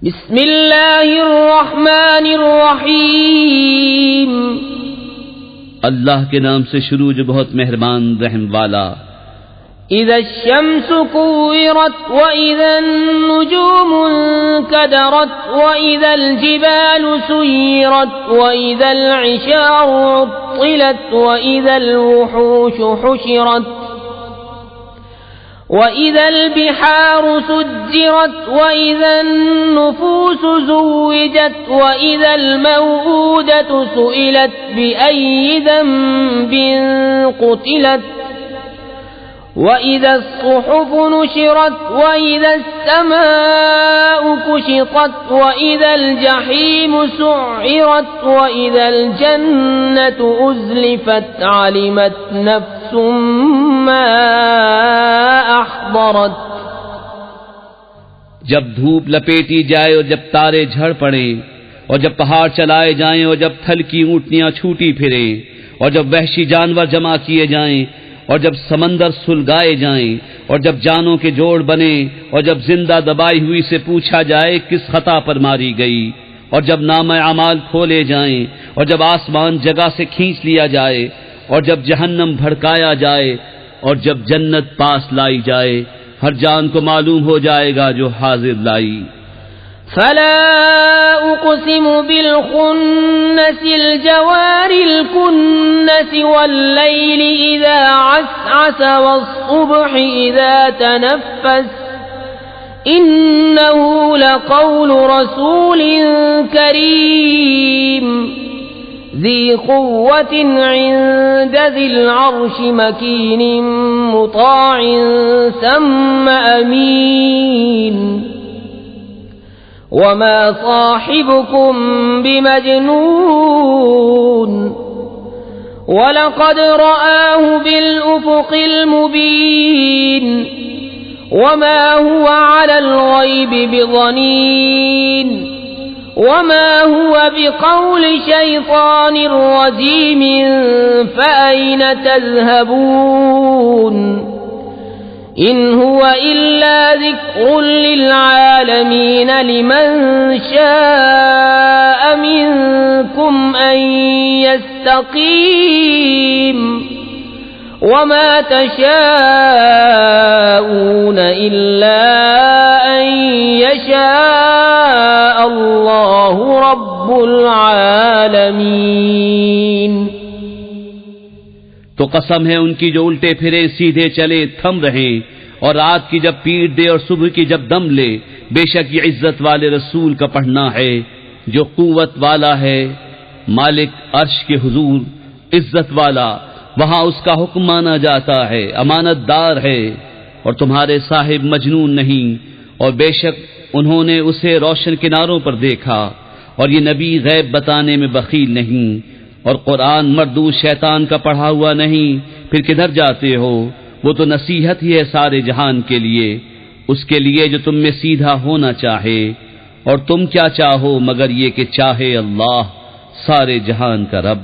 بسم اللہ الرحمن الرحیم، اللہ کے نام سے شروع جو بہت مہربان رحم والا۔ اذا الشمس كورت واذا النجوم انكدرت واذا الجبال سيرت واذا العشار عطلت واذا الوحوش حشرت وَإِذَا الْبِحَارُ سُجِّرَتْ وَإِذَا النُّفُوسُ زُوِّجَتْ وَإِذَا الْمَوْءُودَةُ سُئِلَتْ بِأَيِّ ذَنبٍ قُتِلَتْ وَإِذَا الصُّحُفُ نُشِرَتْ وَإِذَا السَّمَاءُ كُشِطَتْ وَإِذَا الْجَحِيمُ سُعِّرَتْ وَإِذَا الْجَنَّةُ أُزْلِفَتْ عَلِمَتْ نَفْسٌ مَّا أَحْضَرَتْ۔ جب دھوپ لپیٹی جائے اور جب تارے جھڑ پڑیں اور جب پہاڑ چلائے جائیں اور جب تھل کی اونٹنیاں چھوٹی پھریں اور جب وحشی جانور جمع کیے جائیں اور جب سمندر سلگائے جائیں اور جب جانوں کے جوڑ بنے اور جب زندہ دبائی ہوئی سے پوچھا جائے کس خطا پر ماری گئی اور جب نامہ اعمال کھولے جائیں اور جب آسمان جگہ سے کھینچ لیا جائے اور جب جہنم بھڑکایا جائے اور جب جنت پاس لائی جائے، ہر جان کو معلوم ہو جائے گا جو حاضر لائی۔ فلا اقسم بالخنس الجوار الكنس والليل اذا عسعس والصبح اذا تنفس انه لقول رسول كريم ذي قوة عند ذي العرش مكين مطاع ثم أمين وما صاحبكم بمجنون ولقد رآه بالأفق المبين وما هو على الغيب بضنين وما هو بقول شيطان رجيم فأين تذهبون إن هو إلا ذكر للعالمين لمن شاء منكم أن يستقيم وما تشاءون إلا أن يشاء الله رب العالمين۔ تو قسم ہے ان کی جو الٹے پھرے سیدھے چلے تھم رہے اور رات کی جب پیٹ دے اور صبح کی جب دم لے، بے شک یہ عزت والے رسول کا پڑھنا ہے جو قوت والا ہے، مالک عرش کے حضور عزت والا، وہاں اس کا حکم مانا جاتا ہے، امانت دار ہے اور تمہارے صاحب مجنون نہیں، اور بے شک انہوں نے اسے روشن کناروں پر دیکھا، اور یہ نبی غیب بتانے میں بخیل نہیں، اور قرآن مردود شیطان کا پڑھا ہوا نہیں، پھر کدھر جاتے ہو؟ وہ تو نصیحت ہی ہے سارے جہان کے لیے، اس کے لیے جو تم میں سیدھا ہونا چاہے، اور تم کیا چاہو مگر یہ کہ چاہے اللہ سارے جہان کا رب۔